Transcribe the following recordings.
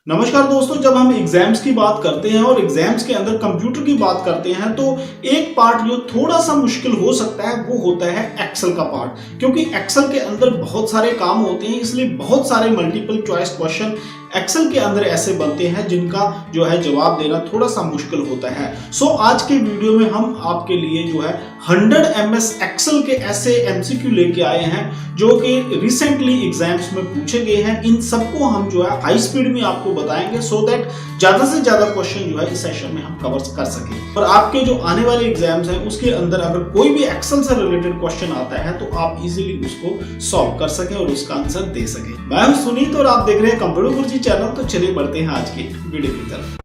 नमस्कार दोस्तों, जब हम एग्जाम्स की बात करते हैं और एग्जाम्स के अंदर कंप्यूटर की बात करते हैं तो एक पार्ट जो थोड़ा सा मुश्किल हो सकता है वो होता है एक्सेल का पार्ट। क्योंकि एक्सेल के अंदर बहुत सारे काम होते हैं, इसलिए बहुत सारे मल्टीपल चॉइस क्वेश्चन एक्सेल के अंदर ऐसे बनते हैं जिनका जो है जवाब देना थोड़ा सा मुश्किल होता है। सो आज के वीडियो में हम आपके लिए जो है 100 MS एक्सेल के ऐसे MCQ लेके आए हैं जो कि रिसेंटली एग्जाम्स में पूछे गए हैं। इन सबको हम जो है हाई स्पीड में आपको बताएंगे सो दैट ज्यादा से ज्यादा क्वेश्चन जो है इस सेशन में हम कवर कर सकें। और आपके जो आने वाले एग्जाम्स हैं उसके अंदर अगर कोई भी एक्सेल से रिलेटेड क्वेश्चन आता है तो आप इजीली उसको सॉल्व कर सकें और उसका आंसर दे सकें। मैं हूं सुनीत और आप देख रहे हैं कंप्यूटर गुरुजी चैनल। तो चलिए बढ़ते हैं आज की वीडियो की तरफ।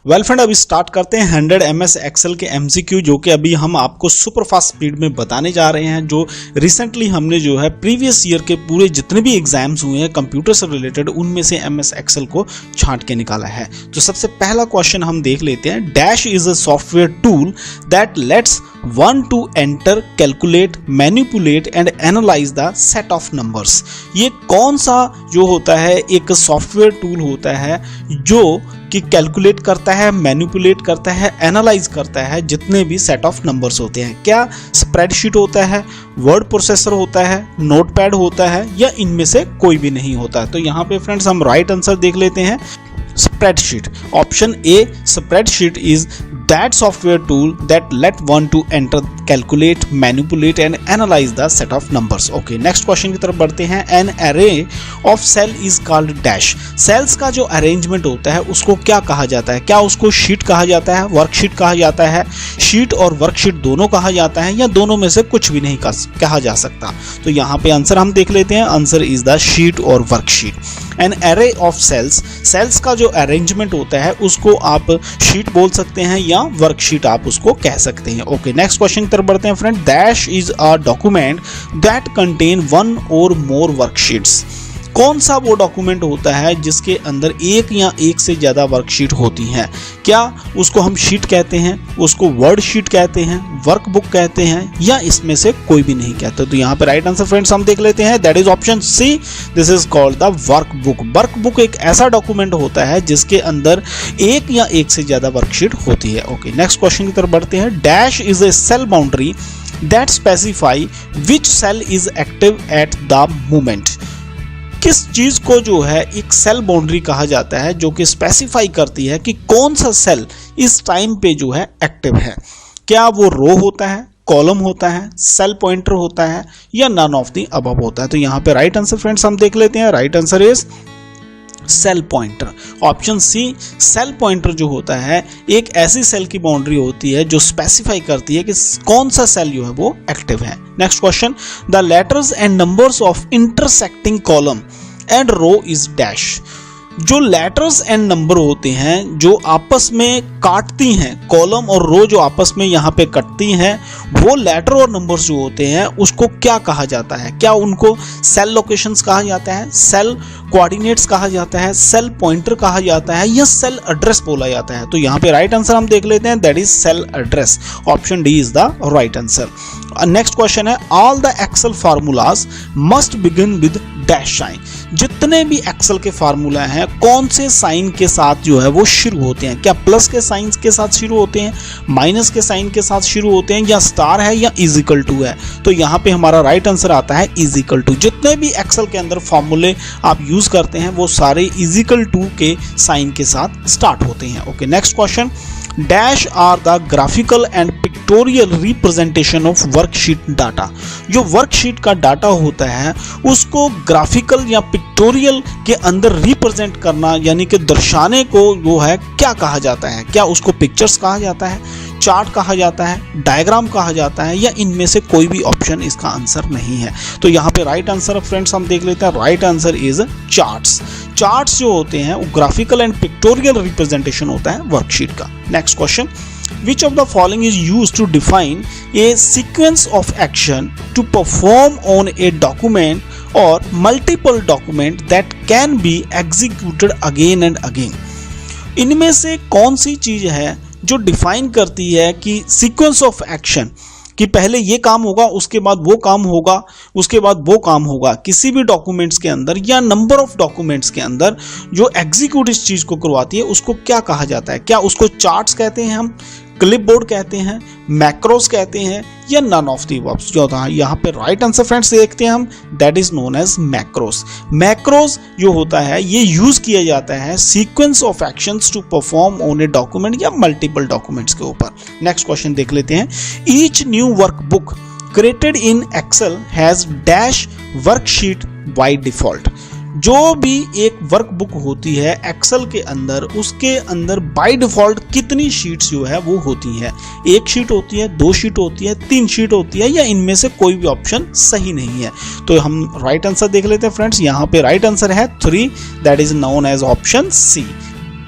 वेल फ्रेंड, अभी स्टार्ट करते हैं 100 MS एक्सेल के MCQ जो कि अभी हम आपको सुपर फास्ट स्पीड में बताने जा रहे हैं। जो रिसेंटली हमने जो है प्रीवियस ईयर के पूरे जितने भी एग्जाम्स हुए हैं कंप्यूटर से रिलेटेड उनमें से MS एक्सेल को छांट के निकाला है। तो सबसे पहला क्वेश्चन हम देख लेते हैं। Dash is a software tool that let's one two enter, calculate, manipulate and analyse the set of numbers. ये कौन सा जो होता है एक सॉफ्टवेयर टूल होता है जो कि कैलकुलेट करता है, मैनिपुलेट करता है, एनालाइज करता है जितने भी सेट ऑफ नंबर्स होते हैं। क्या स्प्रेडशीट होता है, वर्ड प्रोसेसर होता है, नोटपैड होता है या इनमें से कोई भी नहीं होता? तो यहाँ पे फ्रेंड्स हम राइट आंसर देख लेते हैं, spreadsheet. Option A spreadsheet is that software tool that let one to enter, calculate, manipulate and analyze the set of numbers. Okay, next question की तरफ बढ़ते हैं। An array of cell is called dash. Cells का जो arrangement होता है उसको क्या कहा जाता है? क्या उसको शीट कहा जाता है, वर्कशीट कहा जाता है, शीट और वर्कशीट दोनों कहा जाता है या दोनों में से कुछ भी नहीं कहा जा सकता? तो यहाँ पे आंसर हम देख लेते हैं। आंसर इज द शीट और worksheet. An array of cells, cells का जो अरेंजमेंट होता है उसको आप शीट बोल सकते हैं या वर्कशीट आप उसको कह सकते हैं। ओके, नेक्स्ट क्वेश्चन की तरफ बढ़ते हैं friend. Dash is a document that contain one और मोर वर्कशीट्स। कौन सा वो डॉक्यूमेंट होता है जिसके अंदर एक या एक से ज्यादा वर्कशीट होती हैं? क्या उसको हम शीट कहते हैं, उसको वर्ड शीट कहते हैं, वर्कबुक कहते हैं या इसमें से कोई भी नहीं कहते? तो यहाँ पे राइट आंसर फ्रेंड्स हम देख लेते हैं, that is option C, this is called the workbook. Workbook एक ऐसा डॉक्यूमेंट होता है जिसके अंदर एक या एक से ज्यादा वर्कशीट होती है। ओके, नेक्स्ट क्वेश्चन की तरफ बढ़ते हैं। Dash is a cell boundary that specify which cell is active at the moment. किस चीज को जो है एक सेल बाउंड्री कहा जाता है जो कि स्पेसिफाई करती है कि कौन सा सेल इस टाइम पे जो है एक्टिव है? क्या वो रो होता है, कॉलम होता है, सेल पॉइंटर होता है या नन ऑफ द अबव होता है? तो यहाँ पे राइट आंसर फ्रेंड्स हम देख लेते हैं। Right answer is cell pointer. Option C, cell pointer जो होता है एक ऐसी सेल की बाउंड्री होती है जो स्पेसिफाई करती है कि कौन सा सेल जो है वो एक्टिव है। Next question. The letters and numbers of intersecting column and row is dash. जो लेटर्स एंड नंबर होते हैं जो आपस में काटती हैं, कॉलम और रो जो आपस में यहाँ पे कटती हैं, वो लेटर और नंबर्स जो होते हैं उसको क्या कहा जाता है? क्या उनको सेल लोकेशंस कहा जाता है, सेल कोऑर्डिनेट्स कहा जाता है, सेल पॉइंटर कहा जाता है या सेल एड्रेस बोला जाता है? तो यहाँ पे राइट आंसर हम देख लेते हैं, that is cell address. Option D is the right answer. Next question है। All the Excel formulas must begin with dash sign. जितने भी एक्सेल के फार्मूला हैं कौन से साइन के साथ जो है वो शुरू होते हैं? क्या प्लस के साइन के साथ शुरू होते हैं, माइनस के साइन के साथ शुरू होते हैं या स्टार है या इज इक्वल टू है? तो यहाँ पे हमारा राइट आंसर आता है इज इक्वल टू। जितने भी एक्सेल के अंदर फॉर्मूले आप यूज करते हैं वो सारे इज इक्वल टू के साइन के साथ स्टार्ट होते हैं। Okay, next question. Dash are the graphical and pictorial representation of worksheet data. जो वर्कशीट का डाटा होता है उसको ग्राफिकल या पिक्टोरियल के अंदर रिप्रेजेंट करना यानी कि दर्शाने को जो है क्या कहा जाता है? क्या उसको पिक्चर्स कहा जाता है, चार्ट कहा जाता है, डायग्राम कहा जाता है या इनमें से कोई भी ऑप्शन इसका आंसर नहीं है? तो यहाँ पे राइट आंसर फ्रेंड्स हम देख लेते हैं। Right answer is charts. Charts जो होते हैं वो ग्राफिकल एंड पिक्टोरियल रिप्रेजेंटेशन होता है वर्कशीट का। Next question. Which of the following is used to define a sequence of action to perform on a document or multiple document that can be executed again and again? इनमें से कौन सी चीज है जो define करती है कि सीक्वेंस ऑफ एक्शन, कि पहले ये काम होगा, उसके बाद वो काम होगा, उसके बाद वो काम होगा, किसी भी डॉक्यूमेंट्स के अंदर या नंबर ऑफ डॉक्यूमेंट्स के अंदर जो एग्जीक्यूट इस चीज को करवाती है उसको क्या कहा जाता है? क्या उसको चार्ट्स कहते हैं, हम क्लिपबोर्ड कहते हैं, मैक्रोस कहते हैं, या नन ऑफ द अबव? जो था यहाँ पे राइट आंसर फ्रेंड्स देखते हैं हम, that is known as macros. Macros जो होता है ये यूज किया जाता है sequence of actions to perform on a document या मल्टीपल डॉक्यूमेंट्स के ऊपर। नेक्स्ट क्वेश्चन देख लेते हैं। Each new workbook created in Excel has dash worksheet by default. जो भी एक वर्कबुक होती है एक्सेल के अंदर, उसके अंदर बाय डिफॉल्ट कितनी शीट्स जो है वो होती है? एक शीट होती है, 2 शीट होती है, 3 शीट होती है, या इनमें से कोई भी ऑप्शन सही नहीं है? तो हम राइट आंसर देख लेते हैं फ्रेंड्स। यहाँ पे राइट आंसर है 3, that is known as option C.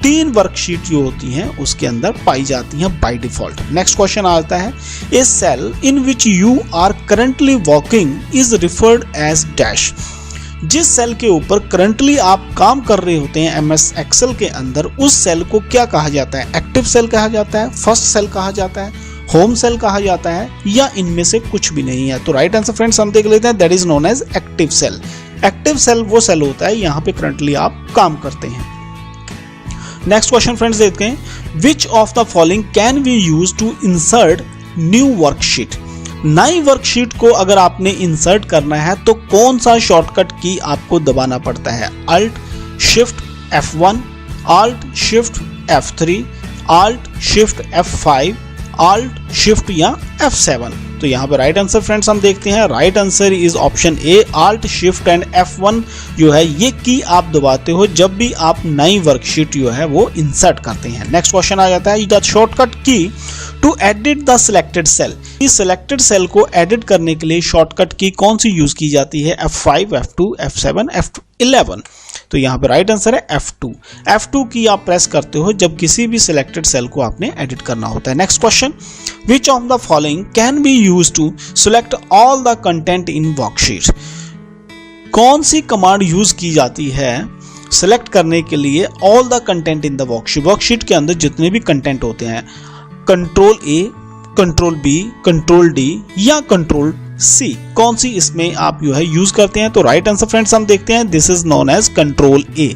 3 worksheet जो होती हैं उसके अंदर पाई जाती हैं बाय डिफॉल्ट। नेक्स्ट क्वेश्चन आता है, a cell in which you are currently working is referred as dash. जिस सेल के ऊपर करंटली आप काम कर रहे होते हैं एमएस एक्सेल के अंदर, उस सेल को क्या कहा जाता है? एक्टिव सेल कहा जाता है, फर्स्ट सेल कहा जाता है, होम सेल कहा जाता है, या इनमें से कुछ भी नहीं है? तो राइट आंसर फ्रेंड्स हम देख लेते हैं, that is known as active cell. Active cell वो सेल होता है यहाँ पे करंटली आप काम करते हैं। नेक्स्ट क्वेश्चन फ्रेंड्स देखते हैं, which of the following can be use to insert new worksheet. नई वर्कशीट को अगर आपने इंसर्ट करना है तो कौन सा शॉर्टकट की आपको दबाना पड़ता है? Alt shift F1, alt shift F3, alt shift F5, alt shift या F7? तो यहाँ पे राइट आंसर फ्रेंड्स हम देखते हैं, right answer is option A, alt shift and F1 जो है ये की आप दबाते हो जब भी आप नई वर्कशीट जो है वो इंसर्ट करते हैं। नेक्स्ट क्वेश्चन आ जाता है, the shortcut key to edit the selected cell. इस सिलेक्टेड सेल को एडिट करने के लिए शॉर्टकट की कौन सी यूज की जाती है? F5, F2, F7, F11? तो यहाँ पे राइट आंसर है F2। F2 की आप प्रेस करते हो जब किसी भी सिलेक्टेड सेल को आपने एडिट करना होता है। Next question, which of the following can be use to select all the content in worksheet. कौन सी कमांड यूज की जाती है सिलेक्ट करने के लिए all the content in the worksheet? Worksheet के अंदर जितने भी कंटेंट होते हैं, control A, control B, control D या कंट्रोल सी, कौन सी इसमें आप जो है यूज करते हैं? तो राइट आंसर फ्रेंड्स हम देखते हैं, this is known as control A.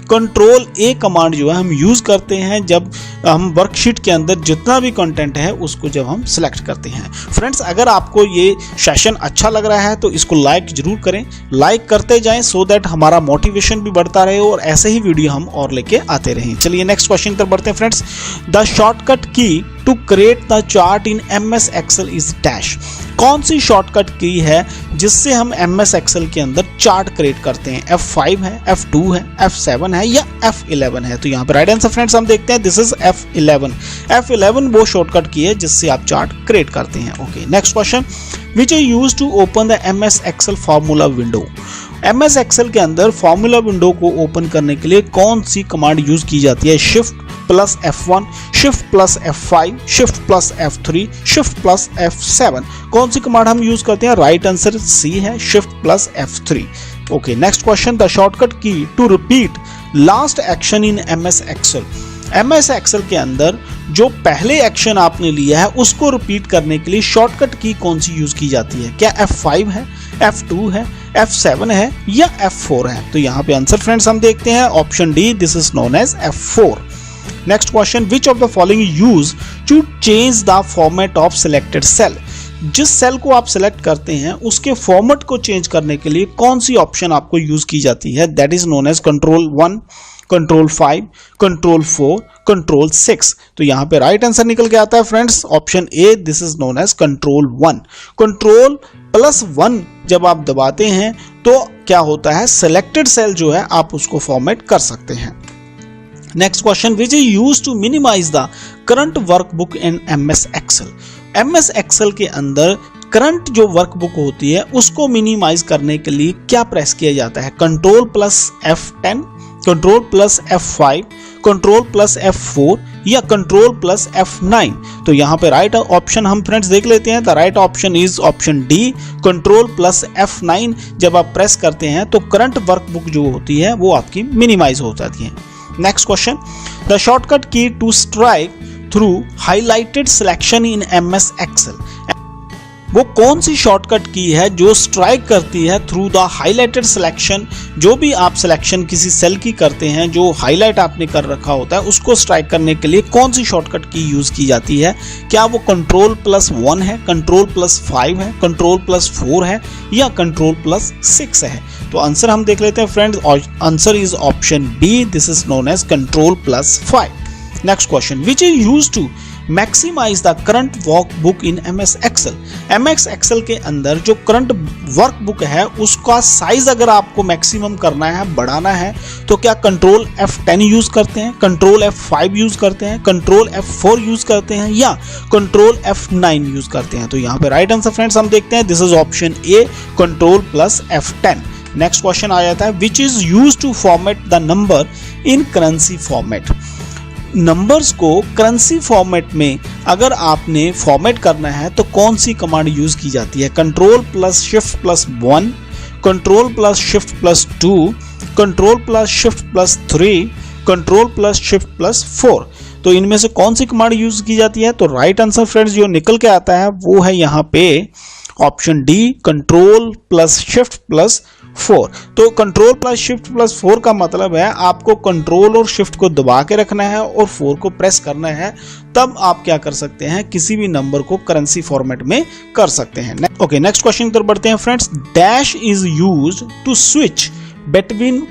Control A command जो है हम यूज करते हैं जब हम वर्कशीट के अंदर जितना भी कंटेंट है उसको जब हम सिलेक्ट करते हैं। फ्रेंड्स अगर आपको ये सेशन अच्छा लग रहा है तो इसको लाइक जरूर करें, लाइक करते जाएं सो दैट हमारा मोटिवेशन भी बढ़ता रहे और ऐसे ही वीडियो हम और लेके आते रहें। चलिए नेक्स्ट क्वेश्चन पर बढ़ते हैं friends. The shortcut key to create the chart in MS Excel is dash. कौन सी शॉर्टकट की है जिससे हम MS एक्सेल के अंदर चार्ट क्रिएट करते हैं? F5 है, F2 है, F7 है या F11 है? तो यहाँ पे राइट आंसर फ्रेंड्स हम देखते हैं, दिस इज F11। F11 वो शॉर्टकट की है जिससे आप चार्ट क्रिएट करते हैं। Okay, next question, which is used to open the MS Excel formula window. MS Excel के अंदर फार्मूला विंडो को ओपन करने के लिए कौन सी कमांड यूज की जाती है? Shift plus F1, shift plus F5, shift plus F3, shift plus F7? कौन सी कमांड हम यूज करते हैं? राइट आंसर सी है, shift plus F3। Okay, next question, the shortcut key to repeat last action in MS Excel. MS Excel के अंदर जो पहले एक्शन आपने लिया है उसको रिपीट करने के लिए शॉर्टकट की कौन सी यूज की जाती है? क्या F5 है, F2 है, F7 है या F4 है? तो यहाँ पे आंसर फ्रेंड्स हम देखते हैं, option D, this is known as F4। Next question, which of the following use to change the format of selected cell. जिस सेल को आप सिलेक्ट करते हैं उसके फॉर्मेट को चेंज करने के लिए कौन सी ऑप्शन आपको यूज की जाती है? That is known as control 1, control 5, control 4, control 6। तो यहाँ पे राइट आंसर निकल के आता है friends, option A, this is known as control 1। Control plus 1 जब आप दबाते हैं तो क्या होता है? सिलेक्टेड सेल जो है आप उसको फॉर्मेट कर सकते हैं। Next question, which is used to minimize the current workbook in MS Excel. MS Excel के अंदर करंट जो वर्कबुक होती है उसको मिनिमाइज करने के लिए क्या प्रेस किया जाता है? Control plus F10, control plus F5, control plus F4 या कंट्रोल प्लस F9? तो यहाँ पे राइट ऑप्शन हम फ्रेंड्स देख लेते हैं। The right option is option D, control plus F9 जब आप प्रेस करते हैं तो करंट वर्कबुक जो होती है वो आपकी मिनिमाइज हो जाती है। Next question, the shortcut key to strike through highlighted selection in MS Excel. वो कौन सी शॉर्टकट की है जो स्ट्राइक करती है थ्रू द हाईलाइटेड सिलेक्शन। जो भी आप सिलेक्शन किसी सेल की करते हैं, जो हाईलाइट आपने कर रखा होता है, उसको स्ट्राइक करने के लिए कौन सी शॉर्टकट की यूज की जाती है। क्या वो Ctrl+1 है, Ctrl+5 है, Ctrl+4 है या Ctrl+6 है। तो आंसर हम देख लेते हैं friends, answer is option B, this is known as Ctrl+5। Next question, which is used to maximize the current workbook in MS Excel. MS Excel के अंदर जो करंट वर्कबुक है उसका साइज अगर आपको मैक्सिमम करना है, बढ़ाना है, तो क्या Ctrl F10 यूज करते हैं, Ctrl F5 यूज करते हैं, Ctrl F4 यूज करते हैं या Ctrl F9 यूज करते हैं। तो यहाँ पे राइट आंसर फ्रेंड्स हम देखते हैं, this is option A, Ctrl+F10। Next question आ जाता है, which is use to format the number in currency format. Numbers को करेंसी फॉर्मेट में अगर आपने फॉर्मेट करना है तो कौन सी कमांड यूज की जाती है। Ctrl+Shift+1, Ctrl+Shift+2, Ctrl+Shift+3, Ctrl+Shift+4। तो इनमें से कौन सी कमांड यूज की जाती है। तो राइट आंसर फ्रेंड्स जो निकल के आता है वो है यहाँ पे ऑप्शन डी, Ctrl+Shift+4। तो Ctrl+Shift+4 का मतलब है आपको कंट्रोल और शिफ्ट को दबा के रखना है और 4 को प्रेस करना है, तब आप क्या कर सकते हैं, किसी भी नंबर को करेंसी फॉर्मेट में कर सकते हैं। ओके, नेक्स्ट क्वेश्चन की तरफ बढ़ते हैं friends. Dash is used to switch between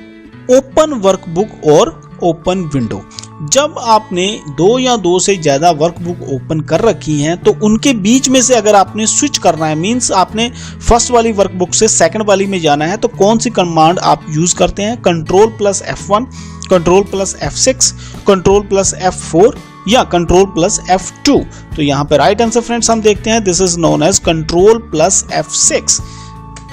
open workbook और ओपन विंडो। जब आपने 2 या 2 से ज्यादा वर्कबुक ओपन कर रखी हैं तो उनके बीच में से अगर आपने स्विच करना है, मींस आपने फर्स्ट वाली वर्कबुक से सेकंड वाली में जाना है, तो कौन सी कमांड आप यूज करते हैं। Ctrl+F1, Ctrl+F6, Ctrl+F4 या Ctrl+F2। तो यहाँ पे राइट आंसर फ्रेंड्स हम देखते हैं, this is known as Ctrl+F6।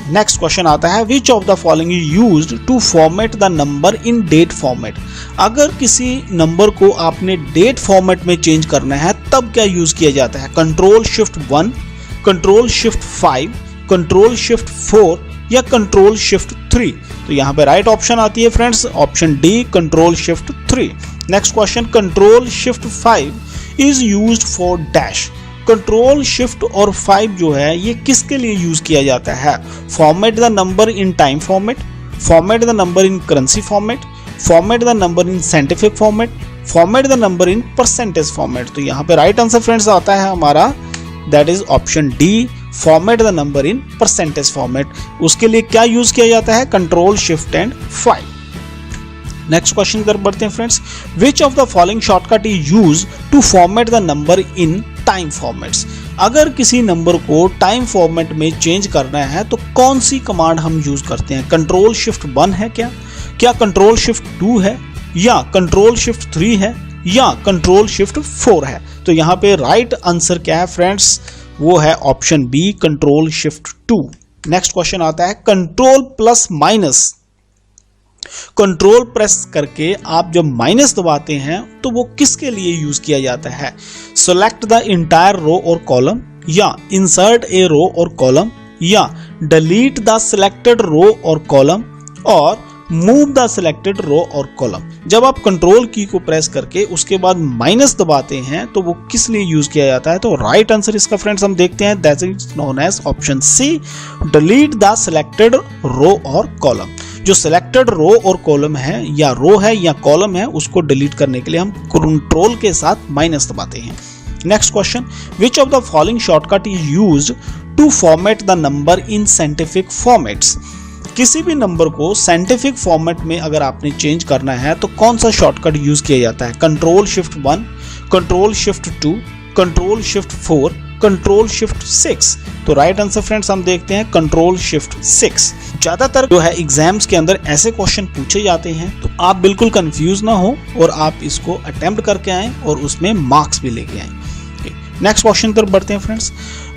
Next question आता है, which of the following is used to format the number in date format. अगर किसी नंबर को आपने डेट फॉर्मेट में चेंज करना है तब क्या यूज किया जाता है। Ctrl+Shift+1, Ctrl+Shift+5, Ctrl+Shift+4 या Ctrl+Shift+3। तो यहाँ पे राइट ऑप्शन आती है friends, option D, Ctrl+Shift+3। Next question, Ctrl+Shift+5 is used for dash. Ctrl+Shift और 5 जो है ये किसके लिए यूज किया जाता है। Format the number in time format, format the number in currency format, format the number in scientific format, format the number in percentage format. तो यहाँ पे राइट आंसर फ्रेंड्स आता है हमारा, that is option D, format the number in percentage format. उसके लिए क्या use किया जाता है, Ctrl+Shift+5। नेक्स्ट क्वेश्चन की तरफ बढ़ते हैं friends, which of the following shortcut is use to format the number in time formats. अगर किसी नंबर को टाइम फॉर्मेट में चेंज करना है तो कौन सी कमांड हम यूज करते हैं। Ctrl+Shift+1 है क्या Ctrl+Shift+2 है या Ctrl+Shift+3 है या Ctrl+Shift+4 है। तो यहाँ पे राइट आंसर क्या है फ्रेंड्स, वो है option B, Ctrl+Shift+2। Next question आता है, Ctrl+- कंट्रोल प्रेस करके आप जब माइनस दबाते हैं तो वो किसके लिए यूज किया जाता है। सेलेक्ट द इंटायर रो और कॉलम या इंसर्ट ए रो और कॉलम या डिलीट द सिलेक्टेड रो और कॉलम और मूव द सिलेक्टेड रो और कॉलम। जब आप कंट्रोल की को प्रेस करके उसके बाद माइनस दबाते हैं तो वो किस लिए यूज किया जाता है। तो राइट आंसर इसका फ्रेंड्स हम देखते हैं, that is known as option C, delete the selected row और कॉलम। जो सिलेक्टेड रो और कॉलम है या कॉलम है उसको डिलीट करने के लिए हम कंट्रोल के साथ माइनस दबाते हैं। Next question, which of the following shortcut is used to format the number in scientific formats. किसी भी नंबर को साइंटिफिक फॉर्मेट में अगर आपने चेंज करना है तो कौन सा शॉर्टकट यूज किया जाता है। Ctrl+Shift+1, Ctrl+Shift+2, Ctrl+Shift+4, Ctrl+Shift+6। तो राइट आंसर फ्रेंड्स हम देखते हैं Ctrl+Shift+6। ज्यादातर जो है एग्जाम्स के अंदर ऐसे क्वेश्चन पूछे जाते हैं, तो आप बिल्कुल कंफ्यूज ना हो और आप इसको अटेम्प्ट करके आएं और उसमें मार्क्स भी लेके आएं। नेक्स्ट क्वेश्चन तरफ बढ़ते हैं friends,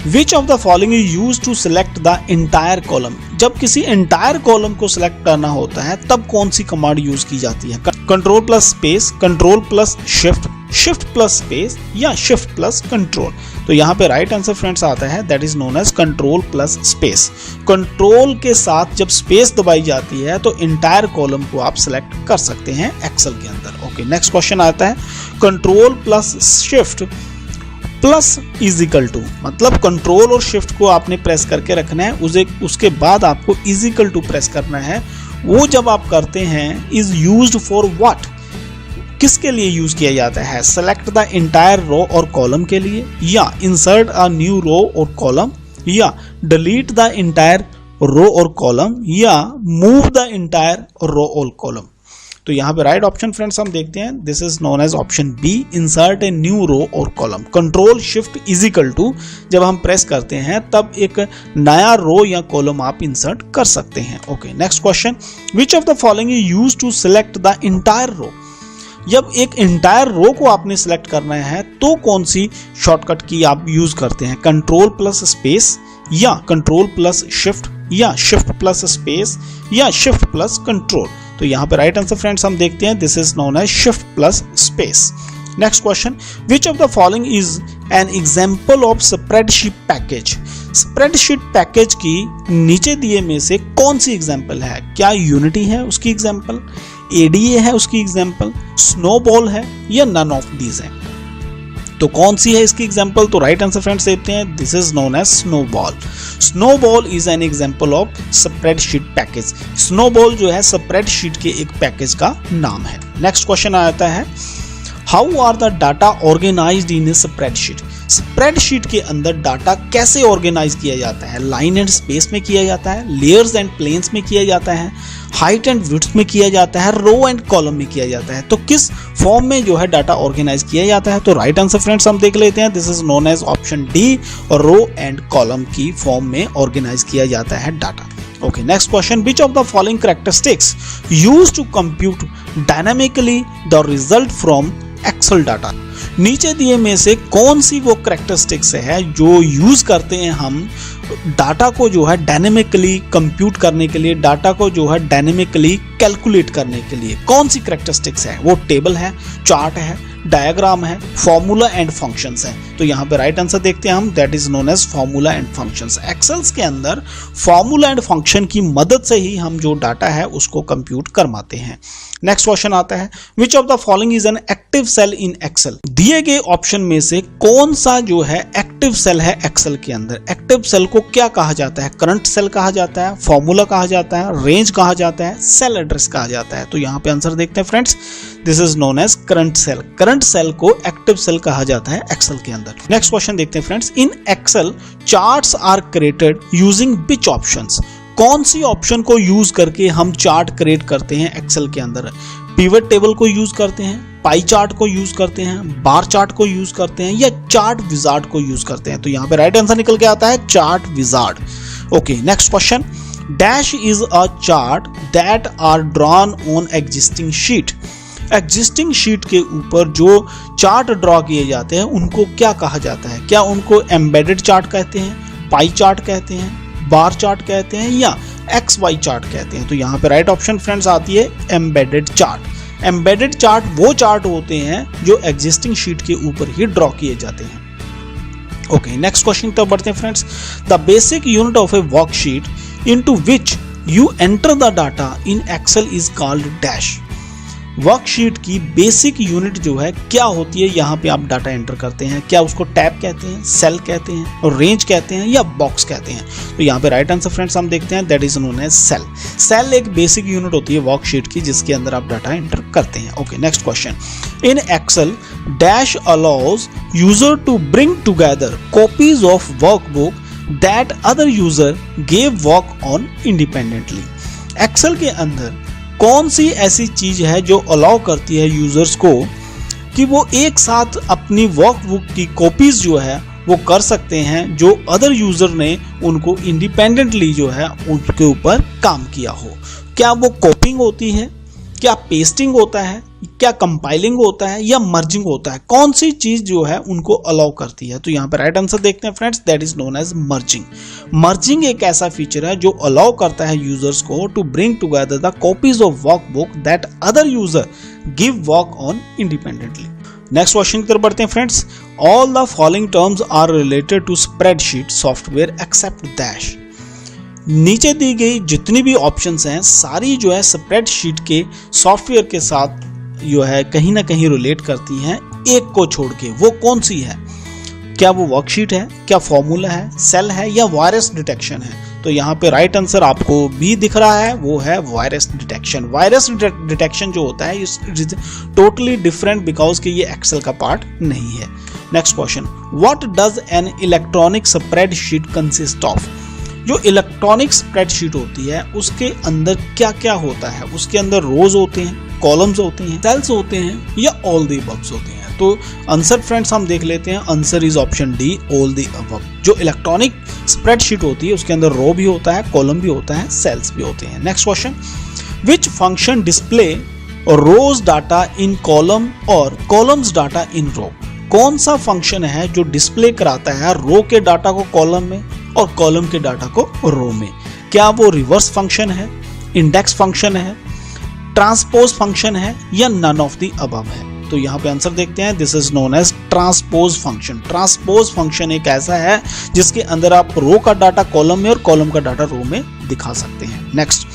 which of the following is used to select the entire column. जब किसी इंटायर कॉलम को सिलेक्ट करना होता है तब कौन सी कमांड यूज की जाती है। Ctrl+Space, Ctrl+Shift, Shift+Space या Shift+Control। तो यहाँ पे राइट आंसर फ्रेंड्स आता है, that is known as Ctrl+Space। Control के साथ जब स्पेस दबाई जाती है तो इंटायर कॉलम को आप सिलेक्ट कर सकते हैं एक्सेल के अंदर। ओके। ओके, नेक्स्ट क्वेश्चन आता है control plus shift plus is equal to, मतलब कंट्रोल और शिफ्ट को आपने प्रेस करके रखना है, उसके बाद आपको इजिकल टू प्रेस करना है। वो जब आप करते हैं इज यूज्ड फॉर व्हाट, किसके लिए यूज किया जाता है? सेलेक्ट द इंटायर रो और कॉलम के लिए, या इंसर्ट अ न्यू रो और कॉलम, या डिलीट द इंटायर रो और कॉलम, या मूव द इंटायर रो और कॉलम। तो यहाँ पे राइट ऑप्शन फ्रेंड्स हम देखते हैं, this is known as option B, insert a new row और column. Control shift is equal to जब हम प्रेस करते हैं तब एक नया रो या कॉलम आप इंसर्ट कर सकते हैं। Okay, next question, which of the following is used to select the entire row. जब एक इंटायर रो को आपने सिलेक्ट करना है तो कौन सी शॉर्टकट की आप यूज करते हैं? कंट्रोल प्लस स्पेस, या कंट्रोल प्लस शिफ्ट, या शिफ्ट प्लस स्पेस, या शिफ्ट प्लस कंट्रोल। तो यहाँ पे राइट आंसर फ्रेंड्स हम देखते हैं, this is known as shift plus space. Next question, which of the following is an example of spreadsheet package. Spreadsheet package की नीचे दिए में से कौन सी एग्जाम्पल है? क्या यूनिटी है उसकी एग्जाम्पल, एडीए है उसकी एग्जाम्पल, स्नोबॉल है, या नन ऑफ दीज है? तो कौन सी है इसकी एग्जाम्पल? तो राइट आंसर फ्रेंड्स देते हैं, this is known as snowball. Snowball is an example of spreadsheet package. Snowball जो है स्प्रेडशीट के एक पैकेज का नाम है। नेक्स्ट क्वेश्चन आता है, how are the data organized in a spreadsheet. Spreadsheet के अंदर डाटा कैसे ऑर्गेनाइज किया जाता है? लाइन एंड स्पेस में किया जाता है, लेयर्स एंड प्लेन्स में किया जाता है, हाइट एंड विड्थ में किया जाता है, रो एंड कॉलम में किया जाता है। तो किस फॉर्म में जो है डाटा ऑर्गेनाइज किया जाता है? तो राइट आंसर फ्रेंड्स हम देख लेते हैं, this is known as option D, row and column की फॉर्म में ऑर्गेनाइज किया जाता है data. Okay, next question, which of the following characteristics used to compute dynamically the result from Excel data. नीचे दिए में से कौन सी वो कैरेक्टरिस्टिक्स है जो यूज करते हैं हम डाटा को जो है डायनेमिकली कंप्यूट करने के लिए, डाटा को जो है डायनेमिकली कैलकुलेट करने के लिए? कौन सी कैरेक्टरिस्टिक्स है? वो टेबल है, चार्ट है, डायग्राम है, फॉर्मूला एंड फंक्शंस है। तो यहाँ पे राइट आंसर देखते हैं हम, that is known as formula and functions. Excels के अंदर फॉर्मूला एंड फंक्शन की मदद से ही हम जो डाटा है उसको कंप्यूट करवाते हैं। नेक्स्ट क्वेश्चन आता है, which of the following is an active cell in Excel. दिए गए ऑप्शन में से कौन सा जो है एक्टिव सेल है एक्सेल के अंदर? एक्टिव सेल को क्या कहा जाता है? करंट सेल कहा जाता है, फॉर्मूला कहा जाता है, रेंज कहा जाता है, सेल एड्रेस कहा जाता है? तो यहाँ पे आंसर देखते हैं friends, this is known as current cell. Current cell को एक्टिव सेल कहा जाता है एक्सेल के अंदर। नेक्स्ट क्वेश्चन देखते हैं friends, in Excel charts are created using which options. कौन सी ऑप्शन को यूज करके हम चार्ट क्रिएट करते हैं एक्सेल के अंदर? पिवट टेबल को यूज करते हैं, पाई चार्ट को यूज करते हैं, बार चार्ट को यूज करते हैं, या चार्ट विजार्ड को यूज करते हैं? तो यहाँ पे राइट आंसर निकल के आता है chart wizard. Okay, next question, dash is a chart that are drawn on existing sheet. Existing sheet के ऊपर जो चार्ट ड्रॉ किए जाते हैं उनको क्या कहा जाता है? क्या उनको एम्बेडेड चार्ट कहते हैं, पाई चार्ट कहते हैं, बार चार्ट कहते हैं, या एक्स वाई चार्ट कहते हैं? तो यहाँ पे राइट ऑप्शन फ्रेंड्स आती है एम्बेडेड चार्ट। एम्बेडेड चार्ट वो चार्ट होते हैं जो एग्जिस्टिंग शीट के ऊपर ही ड्रॉ किए जाते हैं। ओके, नेक्स्ट क्वेश्चन तक बढ़ते हैं friends, the basic unit of a worksheet into which you enter the data in Excel is called dash. Worksheet की बेसिक यूनिट जो है क्या होती है? यहाँ पे आप डाटा एंटर करते हैं, क्या उसको टैब कहते हैं, सेल कहते हैं, और रेंज कहते हैं, या बॉक्स कहते हैं? तो यहाँ पे राइट आंसर फ्रेंड्स हम देखते हैं, that is known as cell. Cell एक बेसिक यूनिट होती है वर्कशीट की जिसके अंदर आप डाटा एंटर करते हैं। Okay, next question, in Excel dash allows user to bring together copies of workbook that other user gave work on independently. Excel के अंदर कौन सी ऐसी चीज है जो अलाउ करती है यूजर्स को कि वो एक साथ अपनी वर्कबुक की कॉपीज जो है वो कर सकते हैं जो अदर यूजर ने उनको इंडिपेंडेंटली जो है उनके ऊपर काम किया हो? क्या वो कॉपिंग होती है, क्या पेस्टिंग होता है, क्या कंपाइलिंग होता है, या मर्जिंग होता है? कौन सी चीज जो है उनको अलाउ करती है? तो यहाँ पे राइट आंसर देखते हैं friends, that is known as merging. Merging एक ऐसा फीचर है जो अलाउ करता है यूजर्स को to bring together the copies of workbook that other user give work on independently. Next question की तरफ बढ़ते हैं friends, all the following terms are related to spreadsheet software except dash. नीचे दी गई जितनी भी ऑप्शंस हैं सारी जो है स्प्रेडशीट के सॉफ्टवेयर के साथ जो है कहीं ना कहीं रिलेट करती हैं एक को छोड़ के। वो कौन सी है? क्या वो वर्कशीट है, क्या फॉर्मूला है, सेल है या वायरस डिटेक्शन है? तो यहाँ पे राइट आंसर आपको भी दिख रहा है, वो है वायरस डिटेक्शन। वायरस डिटेक्शन जो होता है इज टोटली डिफरेंट बिकॉज कि ये एक्सेल का पार्ट नहीं है। Next question, what does an electronic spreadsheet consist of? जो इलेक्ट्रॉनिक स्प्रेडशीट होती है उसके अंदर क्या क्या होता है? उसके अंदर रोज होते हैं, कॉलम्स होते हैं, सेल्स होते हैं या ऑल द अबव होते हैं? तो आंसर फ्रेंड्स हम देख लेते हैं, answer is option D, all the above. जो इलेक्ट्रॉनिक स्प्रेडशीट होती है उसके अंदर रो भी होता है, कॉलम भी होता है, सेल्स भी होते हैं। Next question, which function display rows data in column और कॉलम्स डाटा इन रो? कौन सा फंक्शन है जो डिस्प्ले कराता है रो के डाटा को कॉलम में और कॉलम के डाटा को रो में? क्या वो रिवर्स फंक्शन है, इंडेक्स फंक्शन है, ट्रांसपोज फंक्शन है या नन ऑफ द अबव है? तो यहाँ पे आंसर देखते हैं, this is known as transpose function. Transpose function एक ऐसा है जिसके अंदर आप रो का डाटा कॉलम में और कॉलम का डाटा रो में दिखा सकते हैं। Next,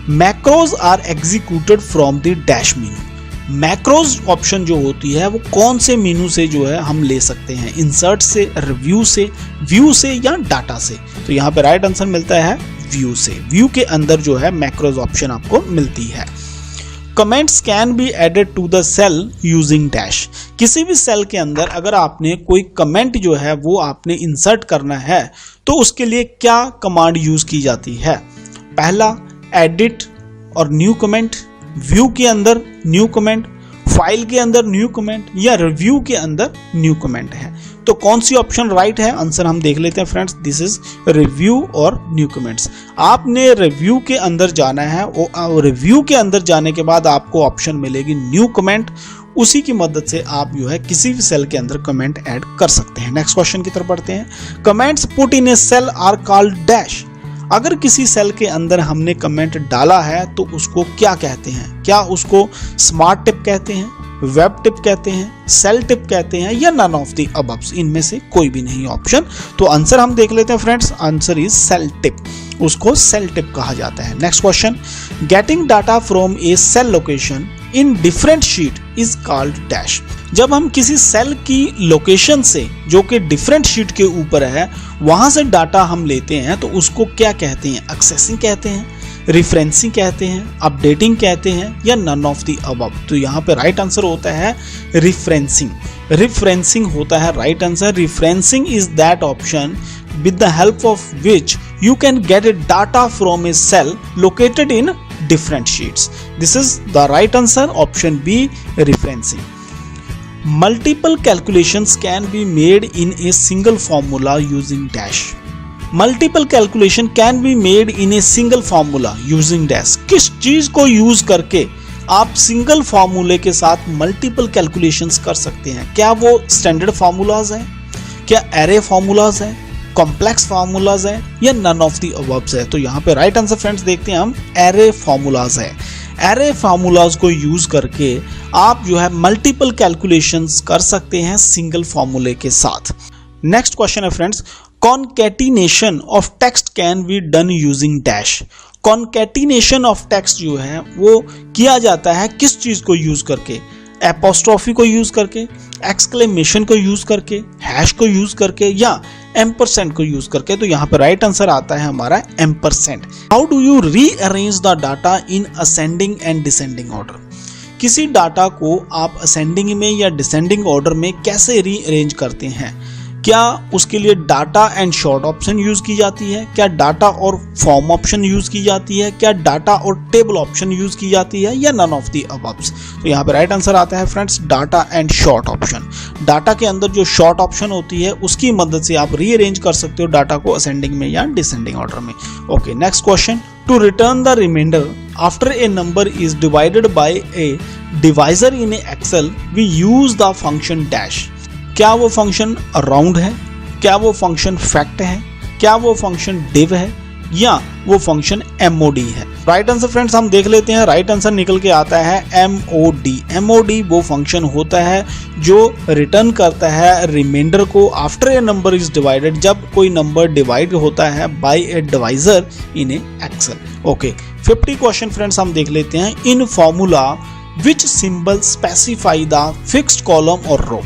macros are executed from the dash menu. Macros option जो होती है वो कौन से मेनू से जो है हम ले सकते हैं? इंसर्ट से, रिव्यू से, व्यू से या डाटा से? तो यहाँ पे राइट आंसर मिलता है व्यू से। व्यू के अंदर जो है मैक्रोज ऑप्शन आपको मिलती है। Comments can be added to the cell using dash. किसी भी सेल के अंदर अगर आपने कोई कमेंट जो है वो आपने इंसर्ट करना है तो उसके लिए क्या कमांड यूज की जाती है? पहला, एडिट और न्यू कमेंट, व्यू के अंदर न्यू कमेंट, फाइल के अंदर न्यू कमेंट या रिव्यू के अंदर न्यू कमेंट है? तो कौन सी ऑप्शन राइट है? आंसर हम देख लेते हैं फ्रेंड्स, दिस इज रिव्यू और न्यू कमेंट्स। आपने रिव्यू के अंदर जाना है और रिव्यू के अंदर जाने के बाद आपको ऑप्शन मिलेगी न्यू कमेंट। उसी की मदद से आप जो है किसी भी सेल के अंदर कमेंट ऐड कर सकते हैं। नेक्स्ट क्वेश्चन की तरफ बढ़ते हैं, comments put in a cell are called dash. अगर किसी सेल के अंदर हमने कमेंट डाला है तो उसको क्या कहते हैं? क्या उसको स्मार्ट टिप कहते हैं, वेब टिप कहते हैं, सेल टिप कहते हैं या नन ऑफ द अबव? इनमें से कोई भी नहीं ऑप्शन। तो आंसर हम देख लेते हैं friends, answer is cell tip. उसको सेल टिप कहा जाता है। Next question, getting data from a cell location in different sheet is called dash. जब हम किसी सेल की लोकेशन से जो कि डिफरेंट शीट के ऊपर है वहां से डाटा हम लेते हैं तो उसको क्या कहते हैं? एक्सेसिंग कहते हैं, रिफरेंसिंग कहते हैं, अपडेटिंग कहते हैं या नन ऑफ द अबव? तो यहाँ पे राइट आंसर होता है रिफरेंसिंग। रिफरेंसिंग होता है right answer. Referencing is that option with the help of which you can get a data from a cell located in different sheets. This is the right answer, option B, referencing. Multiple calculations can be made in a single formula using dash. Multiple calculation can be made in a single formula using dash. किस चीज को use करके आप single फॉर्मूले के साथ multiple calculations कर सकते हैं? क्या वो स्टैंडर्ड फार्मूलाज है, क्या एरे फार्मूलाज है, कॉम्प्लेक्स फार्मूलाज है या नन ऑफ द अबव्स है? तो यहाँ पे राइट आंसर फ्रेंड्स देखते हैं हम, एरे फार्मूलाज है। एरे फार्मूलाज को यूज करके आप जो है मल्टीपल कैलकुलेशंस कर सकते हैं सिंगल फार्मूले के साथ। नेक्स्ट क्वेश्चन है friends, concatenation of text can be done using dash. Concatenation of text जो है वो किया जाता है किस चीज को यूज करके? एपोस्ट्रोफी को यूज करके, एक्सक्लेमेशन को यूज करके, हैश को यूज करके या एम्परसेंट को यूज करके? तो यहाँ पर राइट आंसर आता है हमारा ampersand. How do you rearrange the data in ascending and descending order? किसी डाटा को आप असेंडिंग में या डिसेंडिंग ऑर्डर में कैसे रीअरेंज करते हैं? क्या उसके लिए data and short option use की जाती है? क्या डाटा और फॉर्म ऑप्शन यूज की जाती है? क्या डाटा और टेबल ऑप्शन यूज की जाती है या नन ऑफ द अबव्स? तो यहाँ पे राइट आंसर आता है friends, data and short option. Data के अंदर जो शॉर्ट ऑप्शन होती है उसकी मदद से आप रीअरेंज कर सकते हो डाटा को असेंडिंग में या डिसेंडिंग ऑर्डर में। Okay, next question, to return the remainder after a number is divided by a divisor in Excel we use the function dash. क्या वो फंक्शन राउंड है, क्या वो फंक्शन फैक्ट है, क्या वो फंक्शन डिव है या वो फंक्शन MOD है? राइट आंसर फ्रेंड्स हम देख लेते हैं, राइट आंसर निकल के आता है MOD। MOD वो फंक्शन होता है जो रिटर्न करता है रिमाइंडर को after a number is divided, जब कोई नंबर डिवाइड होता है by a divisor in a Excel. Okay, 50 question friends हम देख लेते हैं। In formula which symbol specify the fixed column और रो।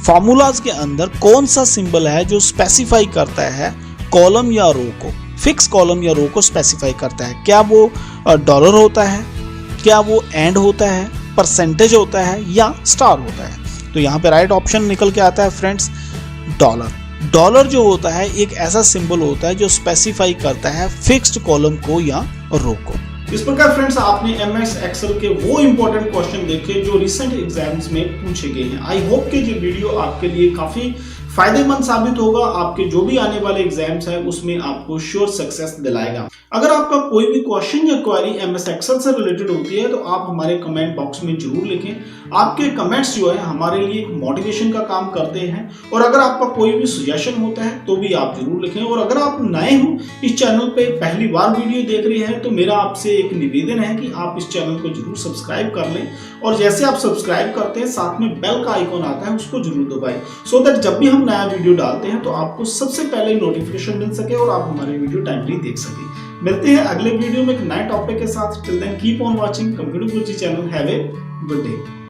फॉर्मूलाज के अंदर कौन सा सिंबल है जो स्पेसिफाई करता है कॉलम या रो को, फिक्स कॉलम या रो को स्पेसिफाई करता है। क्या वो डॉलर होता है, क्या वो एंड होता है, परसेंटेज होता है या स्टार होता है। तो यहाँ पे राइट ऑप्शन निकल के आता है फ्रेंड्स डॉलर। डॉलर जो होता है एक ऐसा सिंबल होता है जो स्पेसिफाई करता है फिक्स्ड कॉलम को या रो को। इस प्रकार फ्रेंड्स आपने MS एक्सेल के वो इंपॉर्टेंट क्वेश्चन देखे जो रिसेंट एग्जाम्स में पूछे गए हैं। आई होप कि ये वीडियो आपके लिए काफी फायदेमंद साबित होगा, आपके जो भी आने वाले एग्जाम्स है उसमें आपको श्योर सक्सेस दिलाएगा। अगर आपका कोई भी क्वेश्चन या क्वेरी MS एक्सेल से रिलेटेड होती है तो आप हमारे कमेंट बॉक्स में जरूर लिखें। आपके कमेंट्स जो है हमारे लिए एक मोटिवेशन का काम करते हैं। और अगर आपका कोई भी सजेशन होता है तो भी आप जरूर लिखें। और अगर आप नए हो इस चैनल पे पहली बार वीडियो देख रहे हैं तो मेरा आपसे एक निवेदन है कि आप इस चैनल को जरूर सब्सक्राइब कर लें। और जैसे आप सब्सक्राइब करते हैं साथ में बेल का आइकॉन आता है उसको जरूर दबाएं, सो दैट जब भी हम नया वीडियो डालते हैं तो आपको सबसे पहले नोटिफिकेशन मिल सके और आप हमारे वीडियो टाइमली देख सके। मिलते हैं अगले वीडियो में एक नए टॉपिक के साथ। Till then keep on watching computer Guruji channel. Have a good day.